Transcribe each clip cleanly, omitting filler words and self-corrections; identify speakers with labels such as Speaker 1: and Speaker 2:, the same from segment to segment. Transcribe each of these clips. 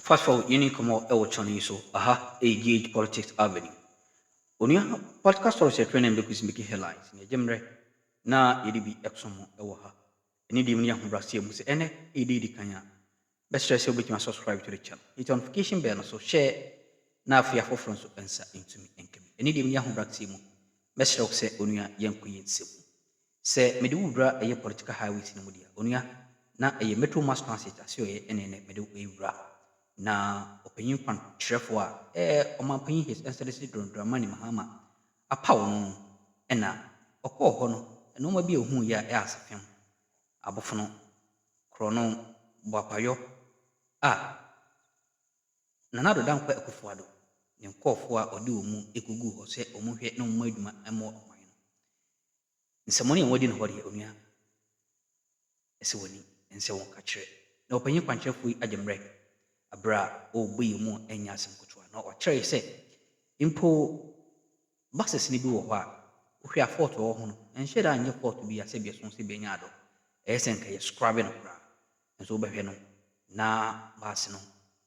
Speaker 1: Fast forward, you need come out Chani so aha, a gauge politics avenue. On your podcast stories, training because making headlines in a gemre na EDB Exxon Ewaha. Any dimia who Brasil must ene ED Kanya. Best stress you become subscribe to the channel. Hit notification bell so share na fear for friends to answer into me and me. Any dimia who Brasil best stress say onia young queen simple. Say medubra a political highways in Mudia. Onia na a metro mass transit as you ene medu ebra. Na opinion pan trefo a omanpanyin his excellency Dramani Mahama apawo no na okọ ho no no ma bi ehun ya asafem abofono krono boapayo na nado dan kwa Akuffo ado ne nkofo a ode omu egugu ho se omu hwe no mu adwuma emo oman no nsemoni en wodi no hore onua ese woni ense won ka kire na opinion pan trefo agemre abra obi mu enya asem kotoa na o kire se impo buses ni bi wo ho a ohwe afort wo ho no enhye da anye port bi ase bi so se benya ado esen ka ye scrub no kra enso obehwe no na bus no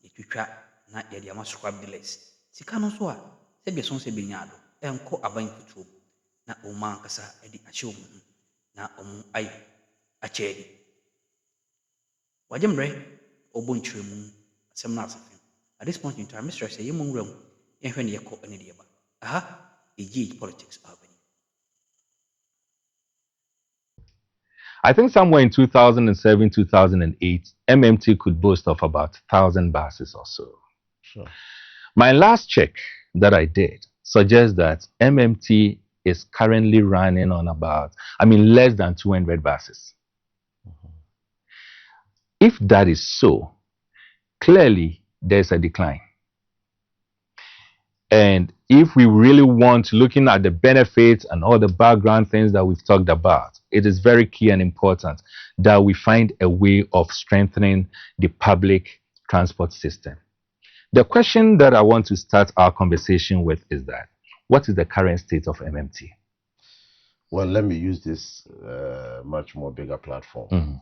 Speaker 1: yetwitwa na ye dia ma scrub delays sika no so a se bi so se benya ado enko aban futuo na o man kasa edi ache o mu na omu ai achedi wajemre obonchiremu at this point in time, Mr. Say, you room, and when you call any diaba. Aha, a politics avenue.
Speaker 2: I think somewhere in 2007, 2008, MMT could boast of about 1,000 buses or so.
Speaker 3: Sure.
Speaker 2: My last check that I did suggests that MMT is currently running on about, less than 200 buses. If that is so, clearly there's a decline. And if we really want, looking at the benefits and all the background things that we've talked about, it is very key and important that we find a way of strengthening the public transport system. The question that I want to start our conversation with is that, what is the current state of MMT?
Speaker 3: Well, let me use this much more bigger platform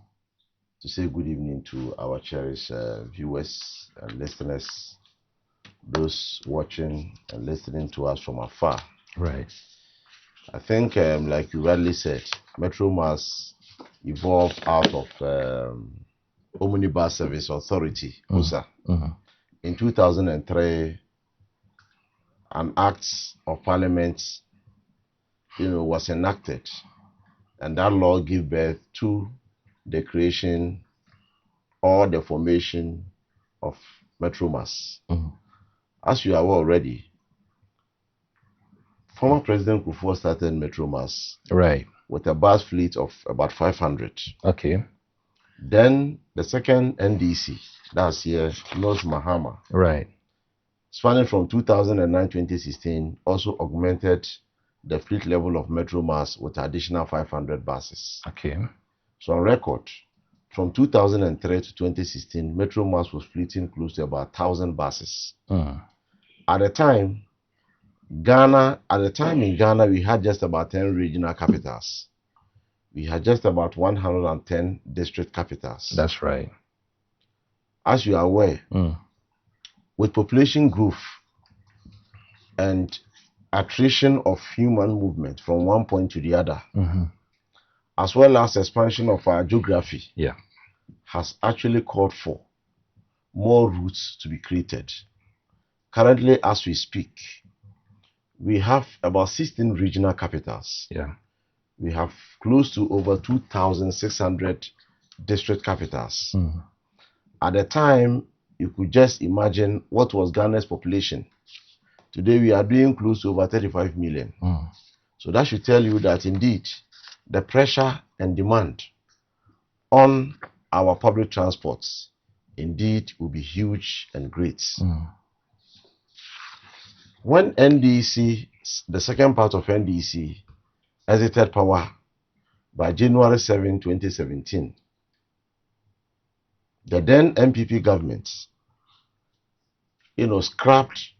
Speaker 3: to say good evening to our cherished viewers and listeners, those watching and listening to us from afar.
Speaker 2: Right.
Speaker 3: I think, like you rightly said, Metro Mass evolved out of Omnibus Service Authority, USA. In 2003, an Act of Parliament, was enacted, and that law gave birth to the creation or the formation of Metro Mass. As you are aware already, former President Akuffo started Metro Mass with a bus fleet of about 500.
Speaker 2: Okay.
Speaker 3: Then the second NDC, that's here, North Mahama.
Speaker 2: Right.
Speaker 3: Spanning from 2009-2016, also augmented the fleet level of Metro Mass with additional 500 buses.
Speaker 2: Okay.
Speaker 3: So on record, from 2003 to 2016, Metro Mass was fleeting close to about 1,000 buses. At the time in Ghana, we had just about 10 regional capitals. We had just about 110 district capitals.
Speaker 2: That's right.
Speaker 3: As you are aware, with population growth and attrition of human movement from one point to the other, as well as expansion of our geography, has actually called for more routes to be created. Currently, as we speak, we have about 16 regional capitals. We have close to over 2,600 district capitals. At the time, you could just imagine what was Ghana's population. Today, we are doing close to over 35 million. So that should tell you that indeed, the pressure and demand on our public transports indeed will be huge and great. When NDC, the second part of NDC, exited power by January 7, 2017, the then MPP government, scrapped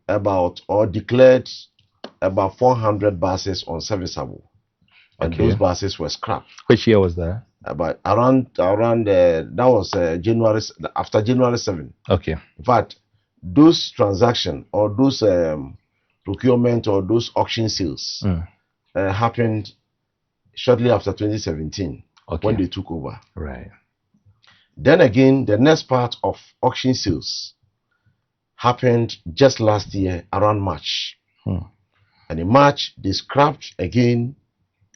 Speaker 3: about or declared about 400 buses unserviceable. And those buses were scrapped.
Speaker 2: Which year was that?
Speaker 3: About around that was January, after January 7.
Speaker 2: Okay.
Speaker 3: In fact, those transactions or those procurement or those auction sales happened shortly after 2017 when they took over.
Speaker 2: Right.
Speaker 3: Then again, the next part of auction sales happened just last year around March. And in March, they scrapped again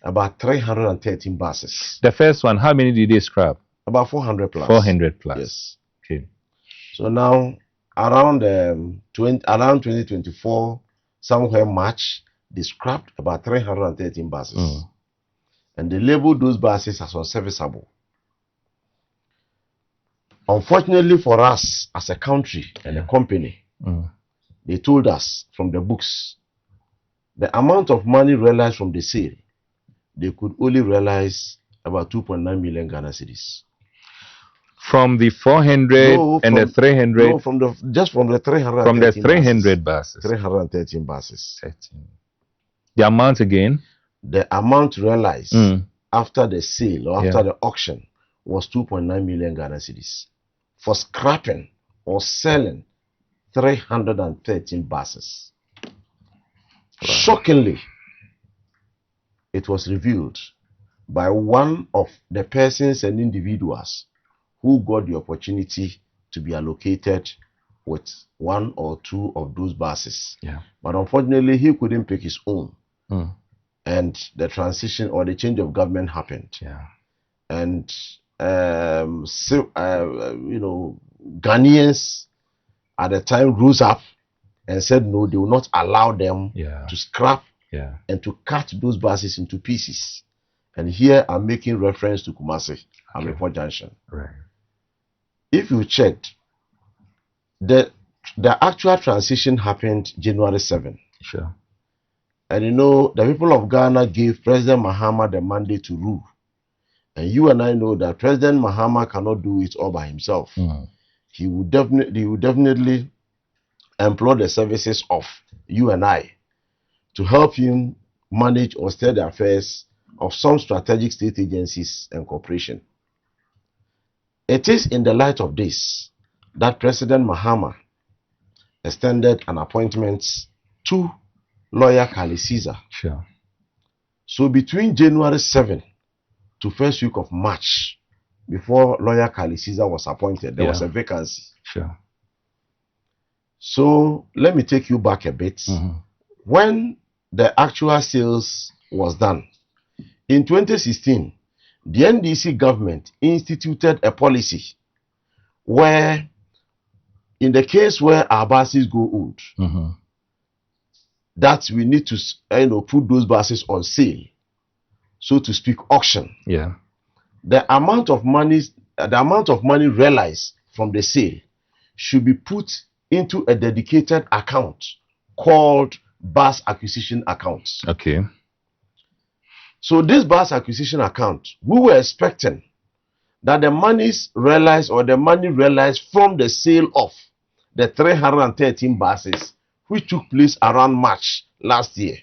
Speaker 3: about 313 buses.
Speaker 2: The first one, how many did they scrap?
Speaker 3: About 400 plus.
Speaker 2: 400 plus.
Speaker 3: Yes.
Speaker 2: Okay.
Speaker 3: So now, around 2024, somewhere March, they scrapped about 313 buses. And they labeled those buses as unserviceable. Unfortunately for us as a country and a company, they told us from the books the amount of money realized from the sale, they could only realize about 2.9 million Ghana cedis.
Speaker 2: From the 400 and the 300?
Speaker 3: No, just from the 313
Speaker 2: From the 300 buses.
Speaker 3: 313 buses.
Speaker 2: 13. The amount again?
Speaker 3: The amount realized after the sale or after the auction was 2.9 million Ghana cedis for scrapping or selling 313 buses. Wow. Shockingly, it was revealed by one of the persons and individuals who got the opportunity to be allocated with one or two of those buses. But unfortunately, he couldn't pick his own. And the transition or the change of government happened. And Ghanaians at the time rose up and said no, they will not allow them to scrap and to cut those buses into pieces. And here I'm making reference to Kumasi, Amepo Junction.
Speaker 2: Right.
Speaker 3: If you checked, the actual transition happened January 7.
Speaker 2: Sure.
Speaker 3: And you know, the people of Ghana gave President Mahama the mandate to rule. And you and I know that President Mahama cannot do it all by himself. He would definitely employ the services of you and I to help him manage or steer the affairs of some strategic state agencies and corporation. It is in the light of this that President Mahama extended an appointment to lawyer Kali Caesar.
Speaker 2: Sure.
Speaker 3: So between January 7 to first week of March, before lawyer Kali Caesar was appointed, there was a vacancy.
Speaker 2: Sure.
Speaker 3: So let me take you back a bit. When the actual sales was done, in 2016, the NDC government instituted a policy where, in the case where our buses go old, that we need to put those buses on sale, so to speak, auction. The amount of money realized from the sale should be put into a dedicated account called bus acquisition account.
Speaker 2: Okay.
Speaker 3: So this bus acquisition account, we were expecting that the monies realized or the money realized from the sale of the 313 buses, which took place around March last year,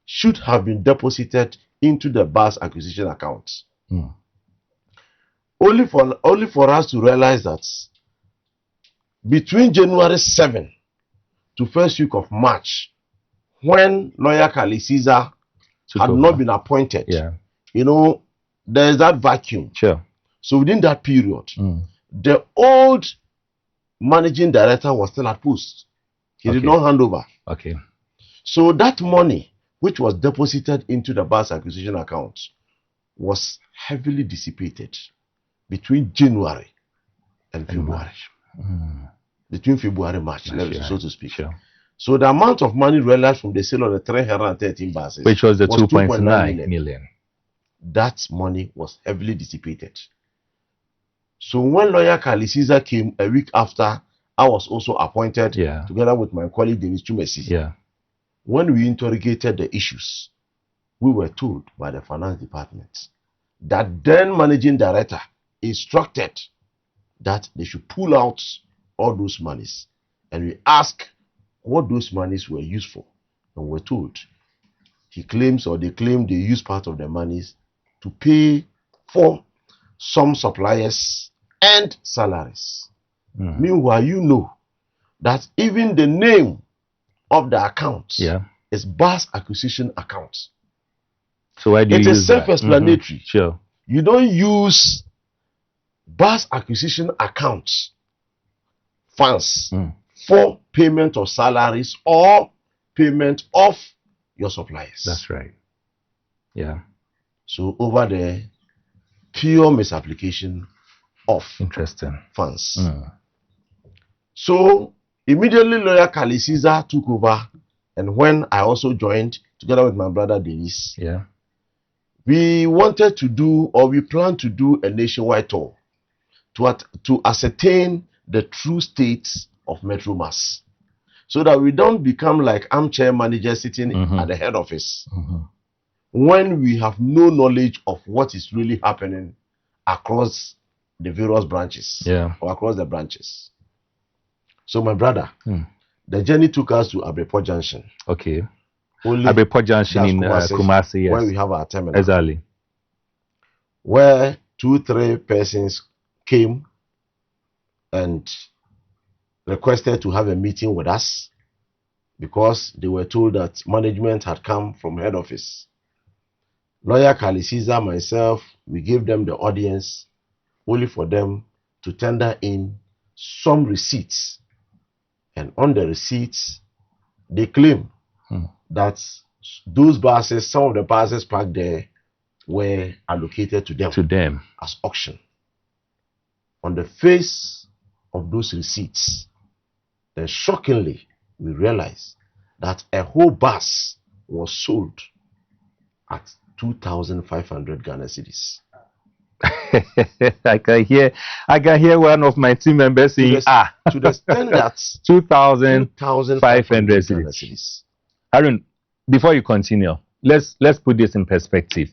Speaker 3: should have been deposited into the bus acquisition account. Only for us to realize that between January 7 to first week of March, when lawyer Kali Caesar had not been appointed, you know, there is that vacuum.
Speaker 2: Sure.
Speaker 3: So within that period, the old managing director was still at post. He did not hand over.
Speaker 2: Okay.
Speaker 3: So that money, which was deposited into the bus acquisition account, was heavily dissipated between January and February. Between February and March, so to speak.
Speaker 2: Sure.
Speaker 3: So the amount of money realized from the sale of the 313 buses,
Speaker 2: which was the 2.9 million,
Speaker 3: that money was heavily dissipated. So when lawyer Kali Caesar came a week after, I was also appointed together with my colleague Dennis Chumesi. When we interrogated the issues, we were told by the finance department that then managing director instructed that they should pull out all those monies. And we asked what those monies were used for. And we're told he claims, or they claim, they use part of the monies to pay for some suppliers, and salaries. Meanwhile, you know that even the name of the account is bus acquisition account.
Speaker 2: So why do you use that?
Speaker 3: It is self-explanatory.
Speaker 2: Sure.
Speaker 3: You don't use bus acquisition accounts funds for payment of salaries or payment of your suppliers.
Speaker 2: That's right. Yeah.
Speaker 3: So over there, pure misapplication of funds. So immediately lawyer Kali Caesar took over, and when I also joined together with my brother Dennis, we wanted to do, or we planned to do, a nationwide tour to ascertain the true state of Metro Mass, so that we don't become like armchair managers sitting at the head office when we have no knowledge of what is really happening across the various branches or across the branches. So my brother, the journey took us to Abreport Junction.
Speaker 2: Okay. Abreport Junction in Kumasi,
Speaker 3: where we have our terminal.
Speaker 2: Exactly.
Speaker 3: Where 2-3 persons came and requested to have a meeting with us because they were told that management had come from head office. Lawyer Kali Caesar, myself, we gave them the audience only for them to tender in some receipts. And on the receipts, they claim that those buses, some of the buses parked there, were allocated to them as auction. On the face of those receipts, then shockingly, we realized that a whole bus was sold at 2,500 Ghana cedis.
Speaker 2: I can hear one of my team members saying,
Speaker 3: to the extent that
Speaker 2: 2,500 cedis. Harun, before you continue, let's put this in perspective.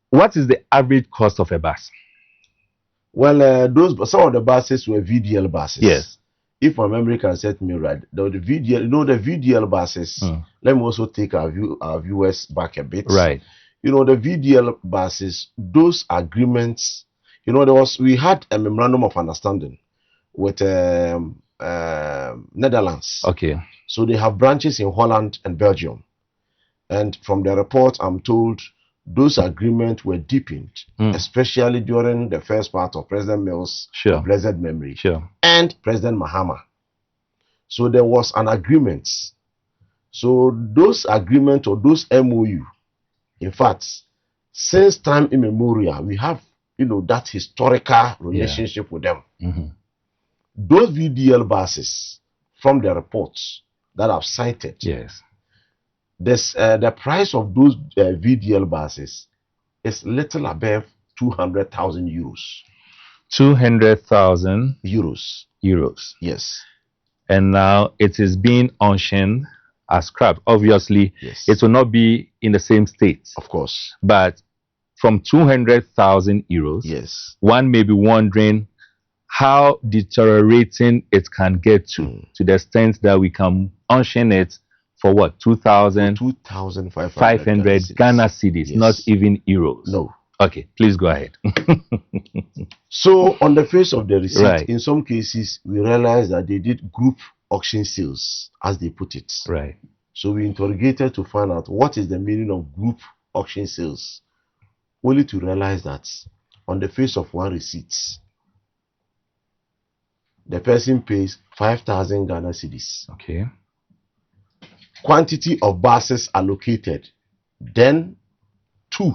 Speaker 2: What is the average cost of a bus?
Speaker 3: Well, some of the buses were VDL buses.
Speaker 2: Yes.
Speaker 3: If my memory can set me right, the VDL, the VDL buses. Let me also take our viewers back a bit.
Speaker 2: Right.
Speaker 3: The VDL buses, those agreements, we had a memorandum of understanding with Netherlands.
Speaker 2: Okay.
Speaker 3: So they have branches in Holland and Belgium. And from the report, I'm told those agreements were deepened, especially during the first part of President Mills' blessed memory and President Mahama. So there was an agreement. So those agreements or those MOU, in fact, since time immemorial, we have, that historical relationship with them. Those VDL buses, from the reports that I've cited, the price of those VDL buses is little above 200,000 euros.
Speaker 2: 200,000
Speaker 3: euros. Yes.
Speaker 2: And now it is being auctioned as scrap. Obviously, it will not be in the same state.
Speaker 3: Of course.
Speaker 2: But from 200,000 euros, one may be wondering how deteriorating it can get to the extent that we can auction it for what? 2,500 Ghana cedis, not even euros.
Speaker 3: No.
Speaker 2: Okay, please go ahead.
Speaker 3: So, on the face of the receipt, in some cases, we realized that they did group auction sales, as they put it.
Speaker 2: Right.
Speaker 3: So, we interrogated to find out what is the meaning of group auction sales, only to realize that on the face of one receipt, the person pays 5,000 Ghana cedis.
Speaker 2: Okay.
Speaker 3: Quantity of buses allocated, then 2.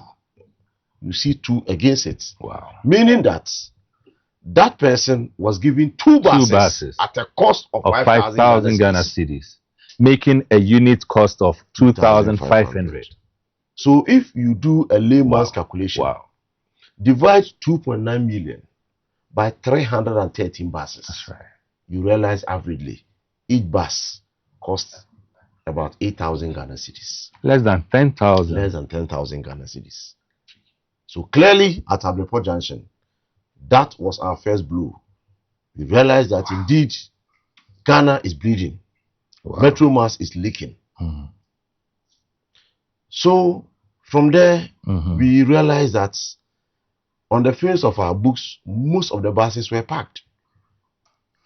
Speaker 3: You see 2 against it.
Speaker 2: Wow.
Speaker 3: Meaning that person was given 2 buses at a cost of 5,000
Speaker 2: Ghana cedis, making a unit cost of 2,500.
Speaker 3: So if you do a layman's calculation, divide 2.9 million by 313 buses.
Speaker 2: That's right.
Speaker 3: You realize averagely each bus costs about 8,000 Ghana cedis.
Speaker 2: Less than 10,000.
Speaker 3: Less than 10,000 Ghana cedis. So clearly at Abreport Junction, that was our first blow. We realized that indeed Ghana is bleeding. Metro Mass is leaking. So from there, we realized that On the face of our books, most of the buses were packed.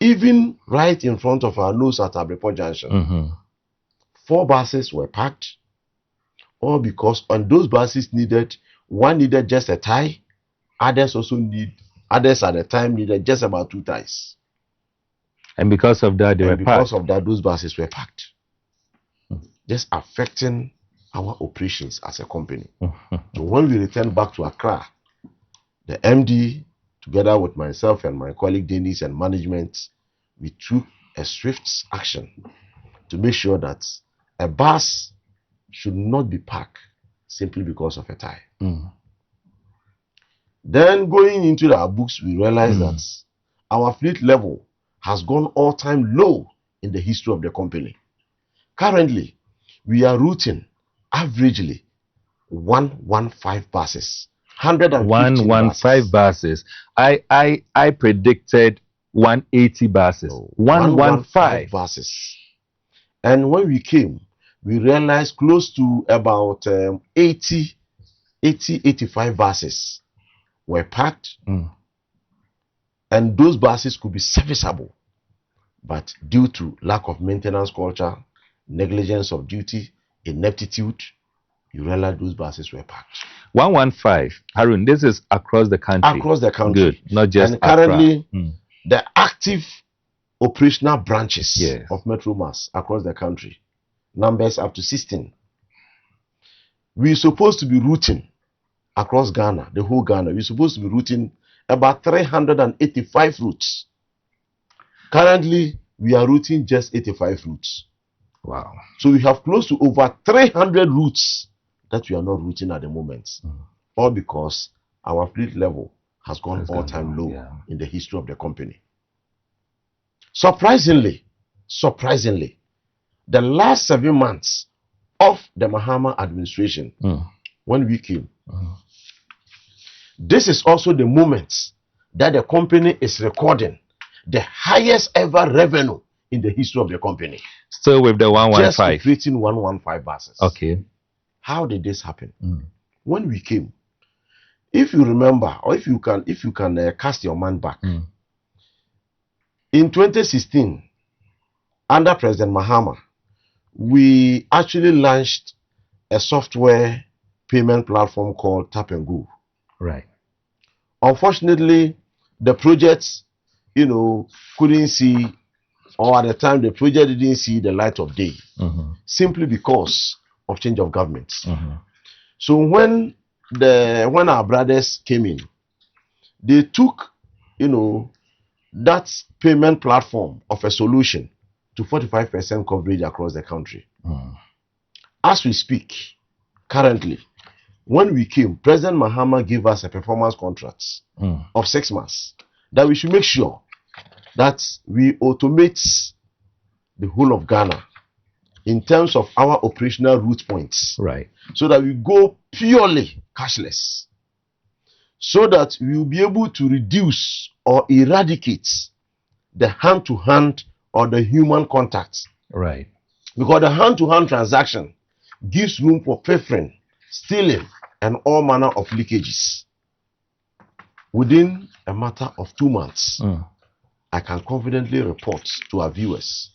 Speaker 3: Even right in front of our nose at Abreport Junction, 4 buses were packed, all because on those buses one needed just a tie, others at the time needed just about 2 ties.
Speaker 2: And because of that,
Speaker 3: those buses were packed. Just affecting our operations as a company. So when we returned back to Accra, the MD, together with myself and my colleague Dennis and management, we took a swift action to make sure that a bus should not be parked simply because of a tie. Then going into our books, we realized that our fleet level has gone all-time low in the history of the company. Currently, we are routing averagely 115 buses.
Speaker 2: 115 buses. I predicted 180 buses.
Speaker 3: No,
Speaker 2: 115
Speaker 3: buses. And when we came, we realized close to about 85 buses were packed. And those buses could be serviceable. But due to lack of maintenance culture, negligence of duty, ineptitude, you realize those buses were packed.
Speaker 2: 115, Harun, this is across the country.
Speaker 3: Across the country.
Speaker 2: Good, not just
Speaker 3: and currently, the active operational branches of Metro Mass across the country, numbers up to 16. We're supposed to be routing across Ghana, the whole Ghana. We're supposed to be routing about 385 routes. Currently, we are routing just 85 routes.
Speaker 2: Wow.
Speaker 3: So we have close to over 300 routes that we are not routing at the moment. All because our fleet level has gone all-time low in the history of the company. Surprisingly, the last 7 months of the Mahama administration, when we came, this is also the moment that the company is recording the highest ever revenue in the history of the company.
Speaker 2: Still with the 115.
Speaker 3: Just operating 115 buses.
Speaker 2: Okay.
Speaker 3: How did this happen? When we came, if you remember, or if you can cast your mind back, in 2016, under President Mahama, we actually launched a software payment platform called Tap and Go.
Speaker 2: Right.
Speaker 3: Unfortunately, the project, couldn't see, or at the time the project didn't see the light of day, simply because of change of government. So when our brothers came in, they took, that payment platform of a solution to 45% coverage across the country. As we speak, currently, when we came, President Mahama gave us a performance contract of 6 months that we should make sure that we automate the whole of Ghana in terms of our operational route points.
Speaker 2: Right.
Speaker 3: So that we go purely cashless. So that we will be able to reduce or eradicate the hand-to-hand or the human contact.
Speaker 2: Right.
Speaker 3: Because the hand-to-hand transaction gives room for pilfering, stealing, and all manner of leakages. Within a matter of 2 months, I can confidently report to our viewers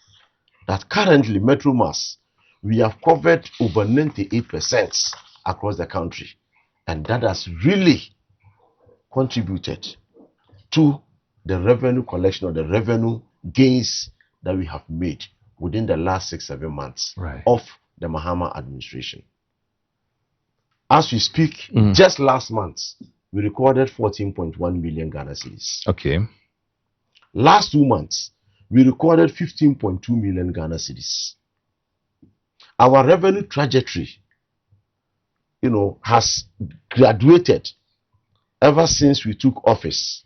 Speaker 3: that currently Metro Mass, we have covered over 98% across the country. And that has really contributed to the revenue collection or the revenue gains that we have made within the last 6-7 months of the Mahama administration. As we speak, just last month, we recorded 14.1 million Ghana cedis.
Speaker 2: Okay.
Speaker 3: Last 2 months, we recorded 15.2 million Ghana cedis. Our revenue trajectory, has graduated ever since we took office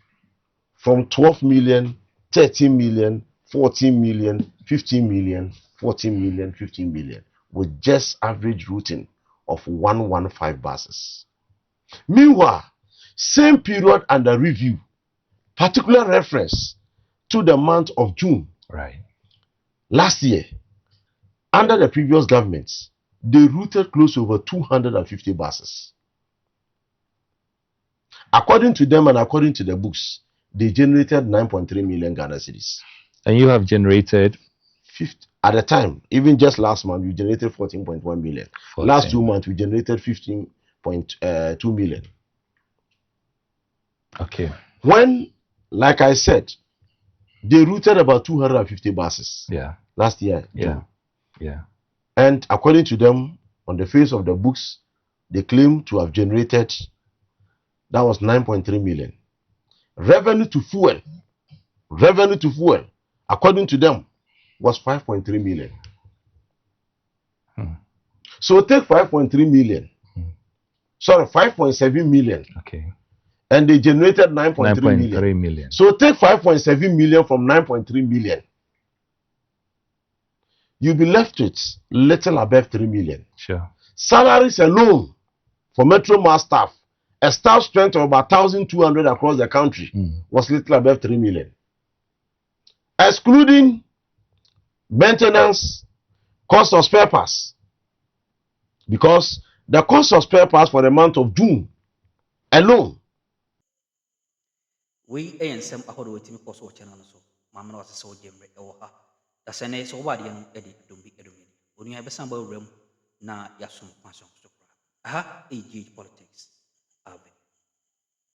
Speaker 3: from 12 million, 13 million, 14 million, 15 million, 14 million, 15 million, with just average routing of 115 buses. Meanwhile, same period under review, particular reference to the month of June last year, under the previous governments, they routed close to over 250 buses. According to them and according to the books, they generated 9.3 million Ghana cedis.
Speaker 2: And you have generated?
Speaker 3: 50. At the time, even just last month, we generated 14.1 million.
Speaker 2: 14.
Speaker 3: Last 2 months, we generated 15.2 million.
Speaker 2: Okay.
Speaker 3: When, like I said, they routed about 250 buses.
Speaker 2: Yeah.
Speaker 3: Last year.
Speaker 2: Yeah. Yeah.
Speaker 3: And according to them, on the face of the books, they claim to have generated, that was 9.3 million. Revenue to fuel, according to them, was 5.3 million. So take 5.3 million. Sorry, 5.7 million.
Speaker 2: Okay.
Speaker 3: And they generated 9.3
Speaker 2: million.
Speaker 3: So take 5.7 million from 9.3 million. You'll be left with little above 3 million.
Speaker 2: Sure.
Speaker 3: Salaries alone for Metro Mass staff, a staff strength of about 1,200 across the country, was little above 3 million. Excluding maintenance, cost of spare parts. Because the cost of spare parts for the month of June alone.
Speaker 1: We ain't some ahodo with me cost or channel so. Mamma was so jemre or ha. The Senate so bad young Eddie don't be Eddie. When you have a sample room, na yasum passion. Aha, a politics.